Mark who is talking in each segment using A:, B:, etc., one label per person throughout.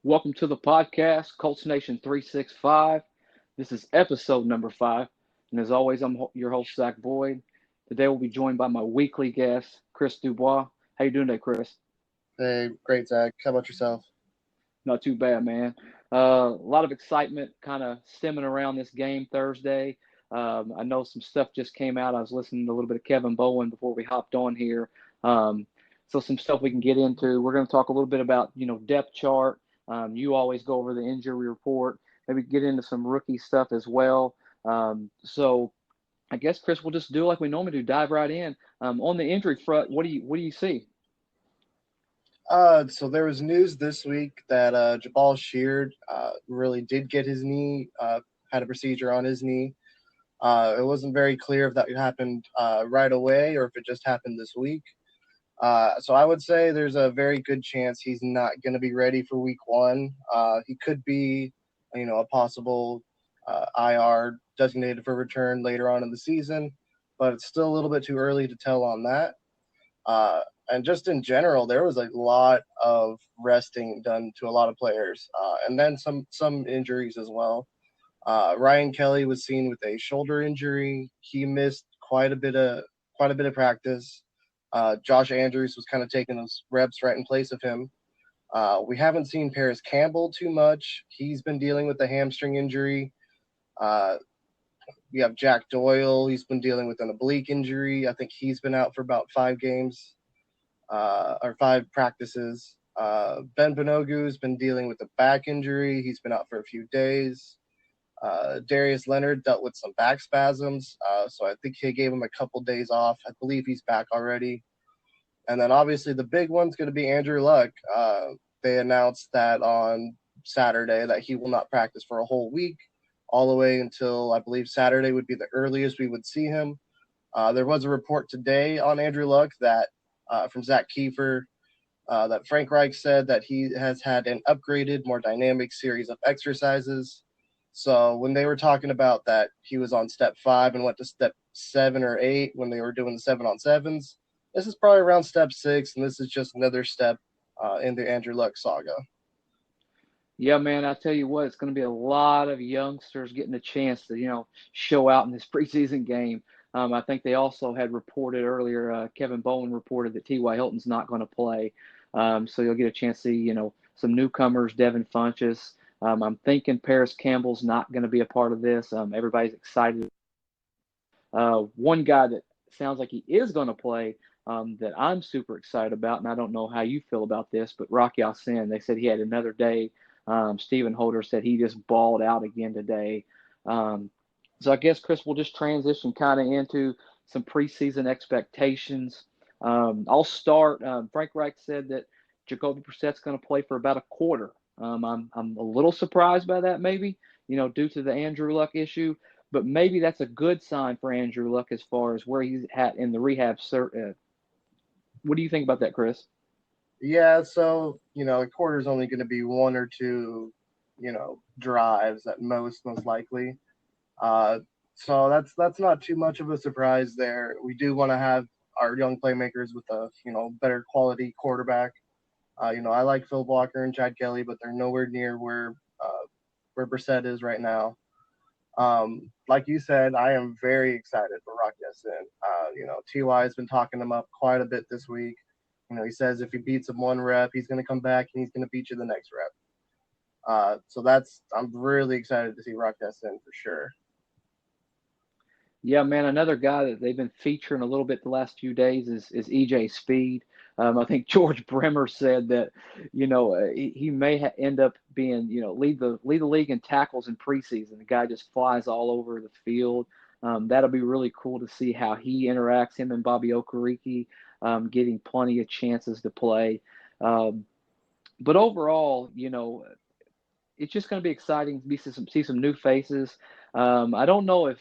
A: Welcome to the podcast, Colts Nation 365. This is episode number 5. And as always, I'm your host, Zach Boyd. Today we'll be joined by my weekly guest, Chris Dubois. How you doing today, Chris?
B: Hey, great, Zach. How about yourself?
A: Not too bad, man. A lot of excitement kind of stemming around this game Thursday. I know some stuff just came out. I was listening to a little bit of Kevin Bowen before we hopped on here. Um, so some stuff we can get into. We're going to talk a little bit about, depth chart. You always go over the injury report. Maybe get into some rookie stuff as well. So I guess, Chris, we'll just do like we normally do, dive right in. On the injury front, what do you see?
B: So there was news this week that Jabal Sheard really did get his knee, had a procedure on his knee. It wasn't very clear if that happened right away or if it just happened this week. So I would say there's a very good chance he's not going to be ready for week one. He could be, a possible IR designated for return later on in the season, but it's still a little bit too early to tell on that. Uh, and just in general, there was a lot of resting done to a lot of players, and then some injuries as well. Ryan Kelly was seen with a shoulder injury. He missed quite a bit of practice. Josh Andrews was kind of taking those reps right in place of him. We haven't seen Paris Campbell too much. He's been dealing with a hamstring injury. Uh, we have Jack Doyle. He's been dealing with an oblique injury. I think he's been out for about 5 games or 5 practices. Ben Benogu's been dealing with a back injury. He's been out for a few days. Darius Leonard dealt with some back spasms, so I think he gave him a couple days off. I believe he's back already. And then obviously the big one's going to be Andrew Luck. They announced that on Saturday that he will not practice for a whole week, all the way until I believe Saturday would be the earliest we would see him. There was a report today on Andrew Luck that from Zach Kiefer that Frank Reich said that he has had an upgraded, more dynamic series of exercises. So when they were talking about that he was on step 5 and went to step 7 or 8 when they were doing the 7-on-7s, this is probably around step 6, and this is just another step in the Andrew Luck saga.
A: Yeah, man, I tell you what, it's going to be a lot of youngsters getting a chance to, show out in this preseason game. I think they also had reported earlier, Kevin Bowen reported that T.Y. Hilton's not going to play. So you'll get a chance to see, some newcomers, Devin Funches. I'm thinking Paris Campbell's not going to be a part of this. Everybody's excited. One guy that sounds like he is going to play that I'm super excited about, and I don't know how you feel about this, but Rocky Sin, they said he had another day. Stephen Holder said he just balled out again today. Um, so I guess, Chris, we'll just transition kind of into some preseason expectations. I'll start. Frank Reich said that Jacoby Brissett's going to play for about a quarter. I'm a little surprised by that, maybe, due to the Andrew Luck issue, but maybe that's a good sign for Andrew Luck as far as where he's at in the rehab. What do you think about that, Chris?
B: Yeah, so a quarter is only going to be 1 or 2, drives at most likely. Uh, so that's not too much of a surprise there. We do want to have our young playmakers with a better quality quarterback. I like Phil Walker and Chad Kelly, but they're nowhere near where Brissett is right now. Like you said, I am very excited for Rock Ya-Sin. Ty has been talking him up quite a bit this week. He says if he beats him one rep, he's going to come back and he's going to beat you the next rep. So I'm really excited to see Rock Ya-Sin for sure.
A: Yeah, man, another guy that they've been featuring a little bit the last few days is EJ Speed. I think George Bremer said that, he may end up being, lead the league in tackles in preseason. The guy just flies all over the field. That'll be really cool to see how he interacts, him and Bobby Okereke, getting plenty of chances to play. Um, but overall, it's just going to be exciting to see some new faces. I don't know if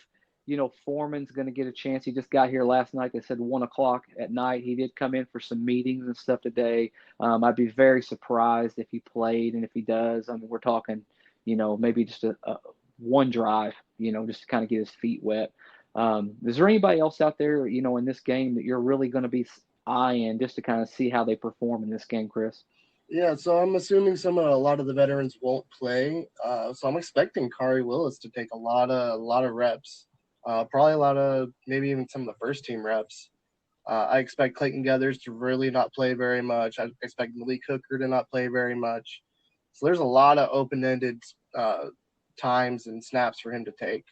A: Foreman's going to get a chance. He just got here last night. They said 1 o'clock at night. He did come in for some meetings and stuff today. I'd be very surprised if he played, and if he does, I mean, we're talking, maybe just a one drive, just to kind of get his feet wet. Is there anybody else out there, in this game that you're really going to be eyeing just to kind of see how they perform in this game, Chris?
B: Yeah, so I'm assuming a lot of the veterans won't play. So I'm expecting Kari Willis to take a lot of reps, probably a lot of maybe even some of the first team reps. I expect Clayton Geathers to really not play very much. I expect Malik Hooker to not play very much. So there's a lot of open-ended times and snaps for him to take.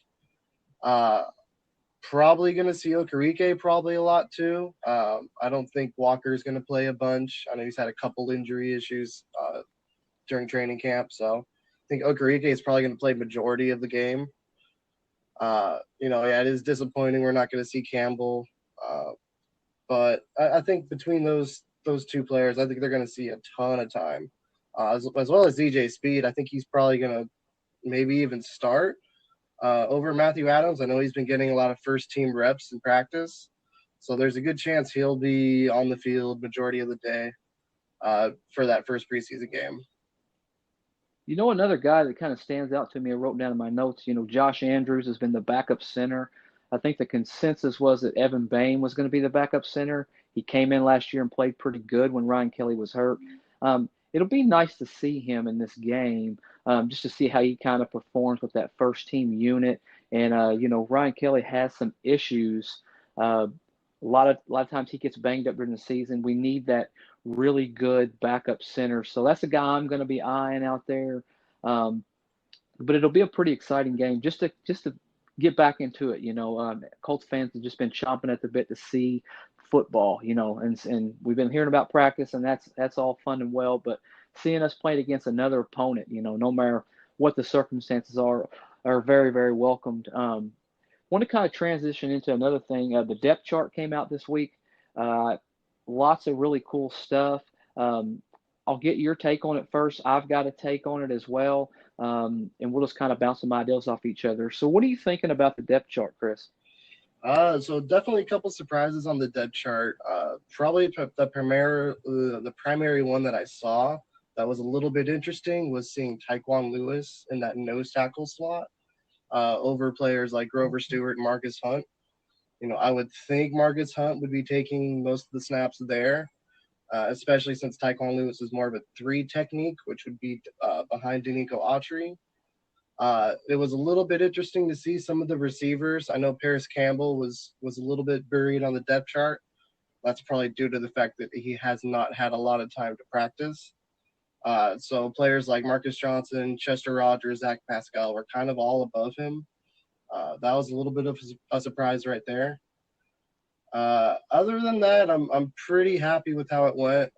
B: Uh, Probably going to see Okereke probably a lot too. I don't think Walker's going to play a bunch. I know he's had a couple injury issues during training camp, so I think Okereke is probably going to play majority of the game. Yeah, it is disappointing we're not going to see Campbell, but I think between those two players, I think they're going to see a ton of time, as well as DJ Speed. I think he's probably going to maybe even start over Matthew Adams. I know he's been getting a lot of first team reps in practice, so there's a good chance he'll be on the field majority of the day for that first preseason game.
A: You know, another guy that kind of stands out to me, I wrote down in my notes, Josh Andrews has been the backup center. I think the consensus was that Evan Bain was going to be the backup center. He came in last year and played pretty good when Ryan Kelly was hurt. It'll be nice to see him in this game, just to see how he kind of performs with that first team unit. And Ryan Kelly has some issues. A lot of times he gets banged up during the season. We need that really good backup center. So that's a guy I'm going to be eyeing out there. Um, but it'll be a pretty exciting game just to get back into it. Colts fans have just been chomping at the bit to see football. And we've been hearing about practice, and that's all fun and well. But seeing us playing against another opponent, no matter what the circumstances are very very welcomed. Want to kind of transition into another thing. The depth chart came out this week. Uh, Lots of really cool stuff. Um, I'll get your take on it first. I've got a take on it as well, and we'll just kind of bounce some ideas off each other. So, what are you thinking about the depth chart, Chris?
B: So definitely a couple surprises on the depth chart. Probably the primary one that I saw that was a little bit interesting was seeing Taekwon Lewis in that nose tackle slot over players like Grover Stewart and Marcus Hunt. I would think Marcus Hunt would be taking most of the snaps there, especially since Taekwon Lewis is more of a three technique, which would be behind Denico Autry. It was a little bit interesting to see some of the receivers. I know Paris Campbell was a little bit buried on the depth chart. That's probably due to the fact that he has not had a lot of time to practice. So players like Marcus Johnson, Chester Rogers, Zach Pascal were kind of all above him. That was a little bit of a surprise right there. Other than that, I'm pretty happy with how it went.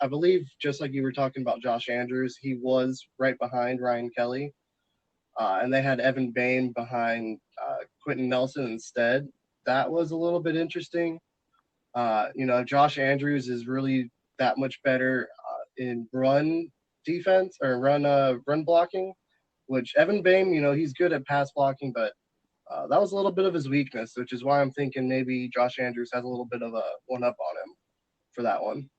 B: I believe, just like you were talking about Josh Andrews, he was right behind Ryan Kelly, and they had Evan Bain behind Quentin Nelson instead. That was a little bit interesting. Josh Andrews is really that much better in run defense or run blocking, which Evan Bain, he's good at pass blocking, but that was a little bit of his weakness, which is why I'm thinking maybe Josh Andrews has a little bit of a one up on him for that one.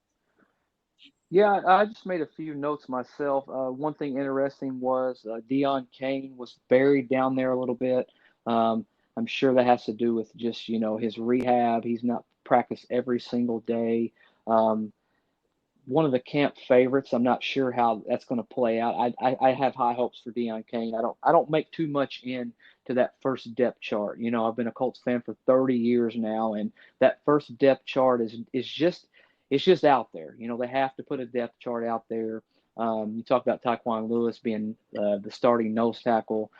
A: Yeah, I just made a few notes myself. One thing interesting was Dion Kane was buried down there a little bit. I'm sure that has to do with just his rehab. He's not practiced every single day. Um, One of the camp favorites. I'm not sure how that's going to play out. I have high hopes for Deion Kane. I don't make too much in to that first depth chart. I've been a Colts fan for 30 years now, and that first depth chart is just it's just out there. They have to put a depth chart out there. You talk about Taekwon Lewis being the starting nose tackle.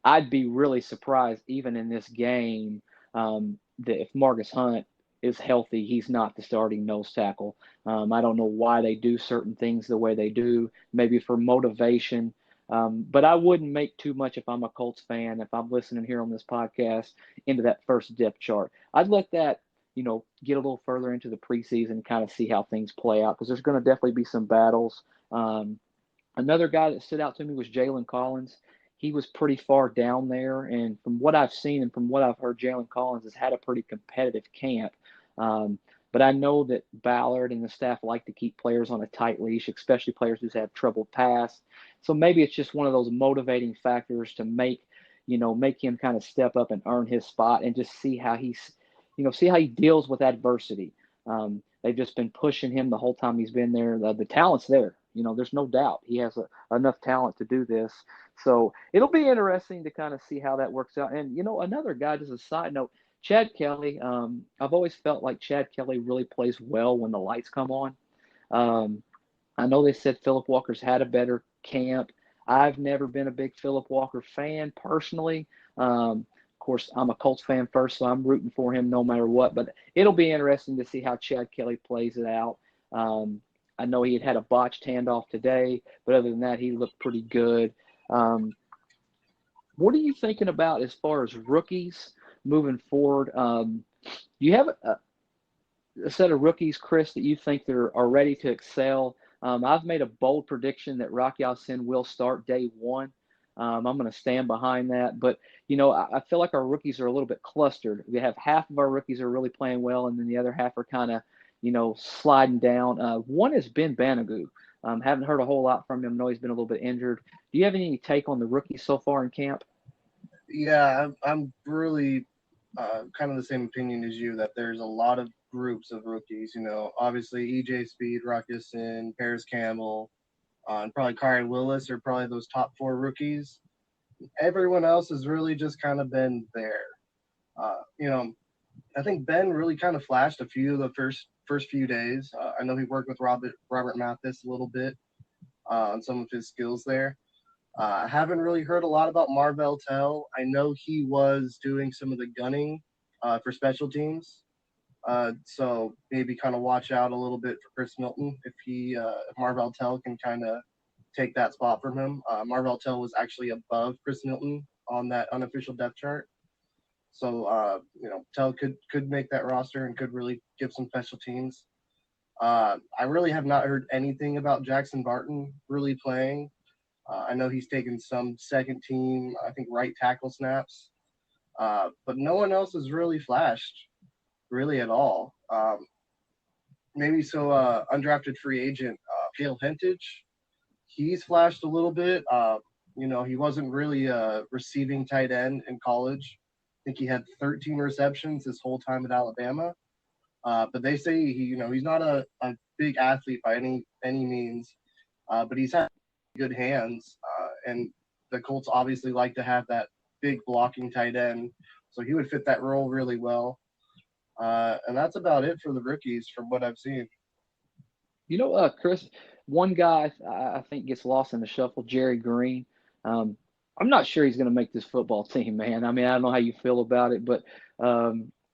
A: I'd be really surprised even in this game that if Marcus Hunt is healthy, he's not the starting nose tackle. I don't know why they do certain things the way they do, maybe for motivation. But I wouldn't make too much if I'm a Colts fan, if I'm listening here on this podcast, into that first depth chart. I'd let that, get a little further into the preseason, kind of see how things play out, because there's going to definitely be some battles. Another guy that stood out to me was Jalen Collins. He was pretty far down there, and from what I've seen and from what I've heard, Jalen Collins has had a pretty competitive camp. Um, but I know that Ballard and the staff like to keep players on a tight leash, especially players who have trouble pass. So maybe it's just one of those motivating factors to make him kind of step up and earn his spot, and just see how see how he deals with adversity. They've just been pushing him the whole time he's been there. The talent's there. There's no doubt he has enough talent to do this. So it'll be interesting to kind of see how that works out. And another guy, just a side note, Chad Kelly. I've always felt like Chad Kelly really plays well when the lights come on. Um, I know they said Philip Walker's had a better camp. I've never been a big Philip Walker fan personally. Of course, I'm a Colts fan first, so I'm rooting for him no matter what. But it'll be interesting to see how Chad Kelly plays it out. Um, I know he had a botched handoff today, but other than that, he looked pretty good. Um, what are you thinking about as far as rookies moving forward? Do you have a set of rookies, Chris, that you think are ready to excel? I've made a bold prediction that Rock Sin will start day one. I'm going to stand behind that. But, I feel like our rookies are a little bit clustered. We have half of our rookies are really playing well, and then the other half are kind of, sliding down. One is Ben Banogu. Haven't heard a whole lot from him. I know he's been a little bit injured. Do you have any take on the rookies so far in camp?
B: Yeah, I'm really kind of the same opinion as you that there's a lot of groups of rookies. Obviously EJ Speed, Ruckus, Paris Campbell, and probably Kari Willis are probably those top four rookies. Everyone else has really just kind of been there. Uh, you know, I think Ben really kind of flashed a few of the first few days. I know he worked with Robert Mathis a little bit on some of his skills there. I haven't really heard a lot about Marvell Tell. I know he was doing some of the gunning for special teams. So maybe kind of watch out a little bit for Chris Milton if Marvell Tell can kind of take that spot from him. Marvell Tell was actually above Chris Milton on that unofficial depth chart. So Tell could make that roster and could really give some special teams. I really have not heard anything about Jackson Barton really playing. I know he's taken some second team, I think right tackle snaps, but no one else has really flashed really at all. Maybe so undrafted free agent Cale Hentage, he's flashed a little bit. He wasn't really a receiving tight end in college. I think he had 13 receptions his whole time at Alabama. But they say he's not a big athlete by any means, but he's had good hands, and the Colts obviously like to have that big blocking tight end, so he would fit that role really well. And that's about it for the rookies from what I've seen.
A: Chris, one guy I think gets lost in the shuffle, Jerry Green. Um, I'm not sure he's going to make this football team, man. I mean, I don't know how you feel about it, but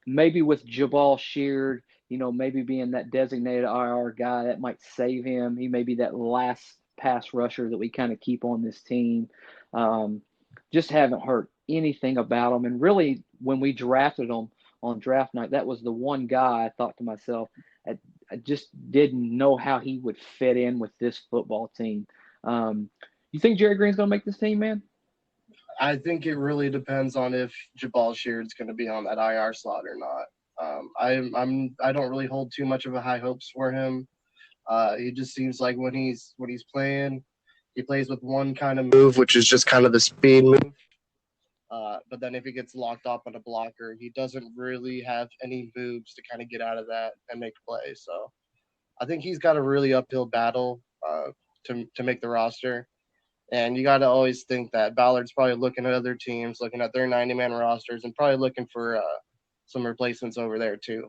A: maybe with Jabal Sheard, maybe being that designated IR guy, that might save him. He may be that last pass rusher that we kind of keep on this team. Um, just haven't heard anything about him. And really, when we drafted him on draft night, that was the one guy I thought to myself, I just didn't know how he would fit in with this football team. You think Jerry Green's going to make this team, man?
B: I think it really depends on if Jabal Sheard's going to be on that IR slot or not. I don't really hold too much of a high hopes for him. He just seems like when he's playing, he plays with one kind of move, which is just kind of the speed move. But then if he gets locked up on a blocker, he doesn't really have any moves to kind of get out of that and make plays. So I think he's got a really uphill battle to make the roster. And you got to always think that Ballard's probably looking at other teams, looking at their 90-man rosters, and probably looking for some replacements over there too.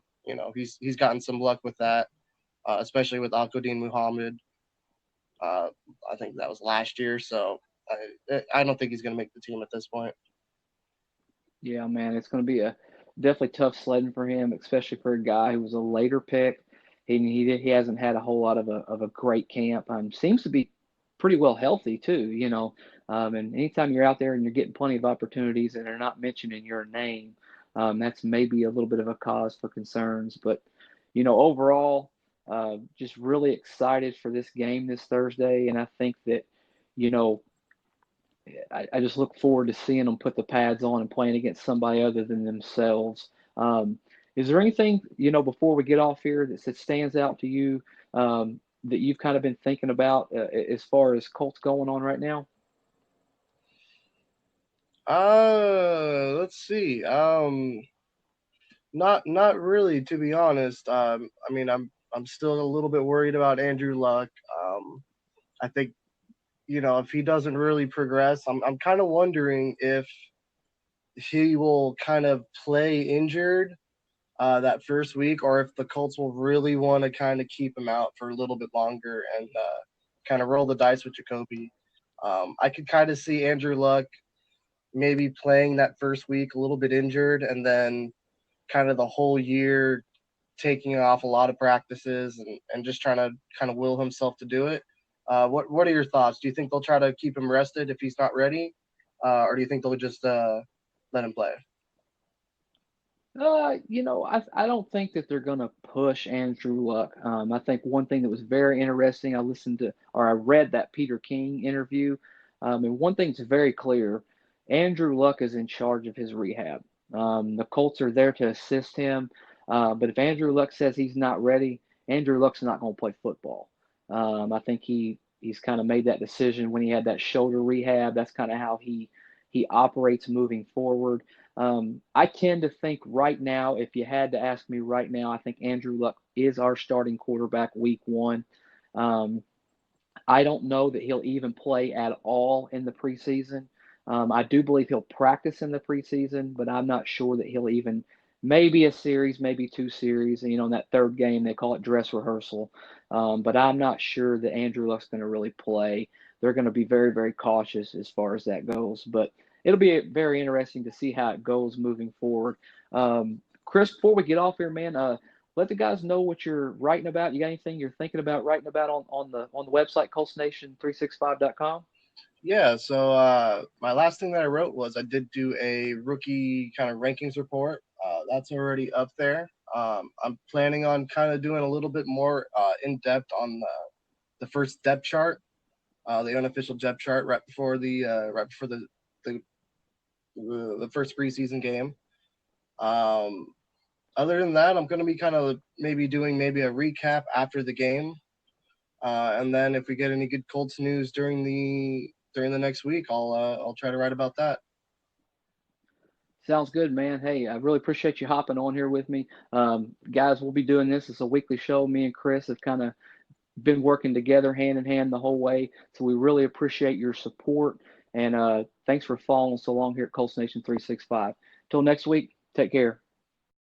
B: He's gotten some luck with that, especially with Alkodin Muhammad. I think that was last year, so I don't think he's going to make the team at this point.
A: Yeah, man, it's going to be a definitely tough sledding for him, especially for a guy who was a later pick. He hasn't had a whole lot of a great camp. Seems to be pretty well healthy too, And anytime you're out there and you're getting plenty of opportunities and they're not mentioning your name, that's maybe a little bit of a cause for concerns. But overall, just really excited for this game this Thursday, and I think that you know I just look forward to seeing them put the pads on and playing against somebody other than themselves. Is there anything, before we get off here that stands out to you that you've kind of been thinking about as far as Colts going on right now?
B: Let's see. Not really, to be honest. I mean, I'm still a little bit worried about Andrew Luck. I think if he doesn't really progress, I'm kind of wondering if he will kind of play injured that first week, or if the Colts will really want to kind of keep him out for a little bit longer and kind of roll the dice with Jacoby. I could kind of see Andrew Luck maybe playing that first week a little bit injured, and then kind of the whole year taking off a lot of practices and just trying to kind of will himself to do it. What are your thoughts? Do you think they'll try to keep him rested if he's not ready, or do you think they'll just let him play?
A: I don't think that they're going to push Andrew Luck. I think one thing that was very interesting, I listened to or I read that Peter King interview, and one thing's very clear: Andrew Luck is in charge of his rehab. The Colts are there to assist him, but if Andrew Luck says he's not ready, Andrew Luck's not going to play football. I think he's kind of made that decision when he had that shoulder rehab. That's kind of how he operates moving forward. I tend to think right now, if you had to ask me right now, I think Andrew Luck is our starting quarterback week one. Um, I don't know that he'll even play at all in the preseason. I do believe he'll practice in the preseason, but I'm not sure that he'll even maybe a series, maybe two series. In that third game, they call it dress rehearsal. But I'm not sure that Andrew Luck's going to really play. They're going to be very, very cautious as far as that goes. But it'll be very interesting to see how it goes moving forward. Chris, before we get off here, man, let the guys know what you're writing about. You got anything you're thinking about writing about on the website, coltsnation365.com?
B: Yeah, so my last thing that I wrote was I did do a rookie kind of rankings report. That's already up there. I'm planning on kind of doing a little bit more in depth on the first depth chart, the unofficial depth chart the the first preseason game. Um, Other than that, I'm going to be kind of maybe doing maybe a recap after the game, and then if we get any good Colts news during the next week, I'll try to write about that.
A: Sounds good, man. Hey, I really appreciate you hopping on here with me. Guys, we'll be doing this. It's a weekly show. Me and Chris have kind of been working together hand in hand the whole way. So we really appreciate your support. And thanks for following us along here at Colts Nation 365. Till next week, take care.